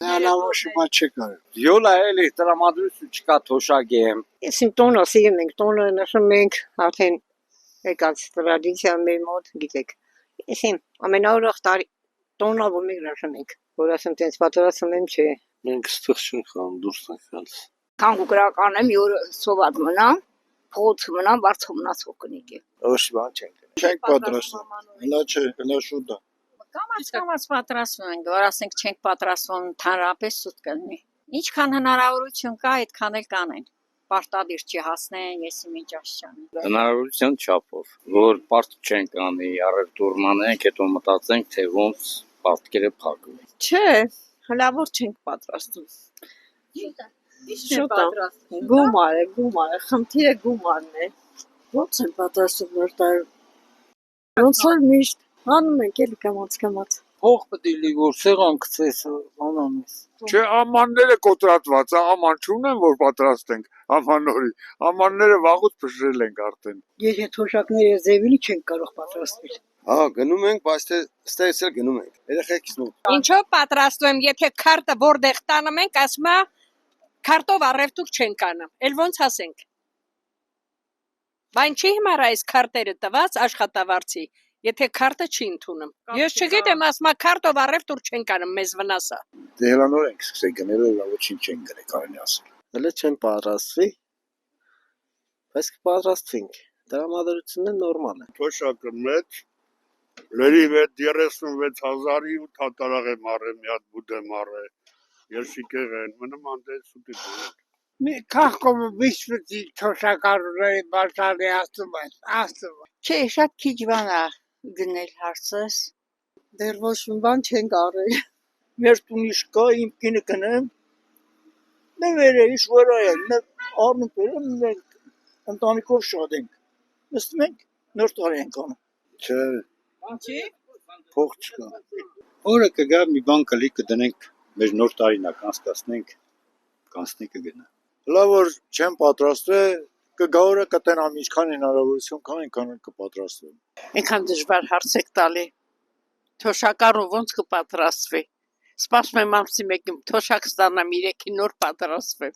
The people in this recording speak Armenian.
Հնարավոր շուտ չկար։ Յոլա էլի տրամադրություն չկա թոշակի եմ։ Ես իմ տոնը սիրում ենք, տոնը նշում ենք արդեն եկած տրադիցիա մեր մոտ, գիտեք։ Ես իմ ամենաուրախ տարի տոնը որ մենք նշում ենք, որ ասեմ տենց պատրաստում եմ չէ։ Մենք ստեղ չենք անում, դուրս ենք գալիս։ Քան կրական եմ, յուր սոված մնամ, փոց մնամ, բարձր մնացող կնիկի։ Ոչ բան չենք պատրաստում։ Հլա չէ, հլա շուտ է։ Կամաց պատրաստվում ենք, որ ասենք չենք պատրաստվում, ընդհանրապես սուտ կլինի։ Ինչքան հնարավորություն կա, այդքան էլ կանեն։ Պարտադիր չհասնեն, ես իմ ջաշչան։ Հնարավորության չափով, որ պարտ չենք անի, առևտուրն անենք, հետո մտածենք, թե ոնց պատկերը փակվի։ Չէ, հնարավոր չենք պատրաստում։ Շուտ է։ Գումար է, խնդիրը գումարն է։ Ոնց են պատրաստում նոր տարի։ Ոնց որ միշտ անում ենք էլի կամաց։ Փող պետք է լի որ սեղան գցես անանես։ Չէ, ամանները կոտրատված է, աման չունեն որ պատրաստենք ամանորի։ Ամանները վաղուց փշրել ենք արդեն։ Եթե թոշակները ձևելի չենք կարող պատրաստել։ Հա, գնում ենք, բայց թե ստեղից էլ գնում ենք։ Երեխեքից նո։ Ինչով պատրաստում, եթե քարտը որտեղ տանում ենք, ասում է քարտով առևտուր չենք անում։ Էլ ոնց ասենք։ Բան չի հիմար այս քարտերը տված աշխատավարձի, եթե քարտը չի ընդունում։ Ես չգիտեմ, ասում է քարտով առևտուր չենք անում, մեզ վնաս է։ Դե հելա նոր ենք սկսել գնել, լավ ոչինչ չենք գնել, կարելի ասել։ Հələ չեն պատրաստվի, բայց կպատրաստվենք։ Տրամադրությունը նորմալ է։ Թոշակը մեծ, լրի 36,000-ի ու թատարաղ եմ առել, մի հատ բուդ եմ առել, երշիկեղ են, մնում անտես սուտի բուդ։ Մի կախկոմը վիշվծի թոշակարուների բաշարի աստում է։ Չէ, շատ քիչ բան է գնել հարցս։ Դեռ ոչ մի բան չենք արել։ Մեր տունիշ կա, իմ կինը կնեմ։ Նվերը իշ վրա է, առնում բերում մենք ընտանիքով շատ ենք։ Նստում ենք, նոր տարի ենք անում։ Չէ, Չի։ փող չկա։ Օրը կգա մի բան կլի կդնենք, մեր նոր տարին կանցկացնենք, կանցնի կգնա։ Լավ որ չեմ պատրաստվել, կգա օրը կտենամ ինչքան հնարավորություն կա, այնքան կպատրաստվեմ։ Այնքան դժվար հարց եք տալի։ Թոշակարու ոնց կպատրաստվի։ Սպասում եմ ամսի մեկին թոշակ ստանամ 3-ին նոր պատրաստվեմ։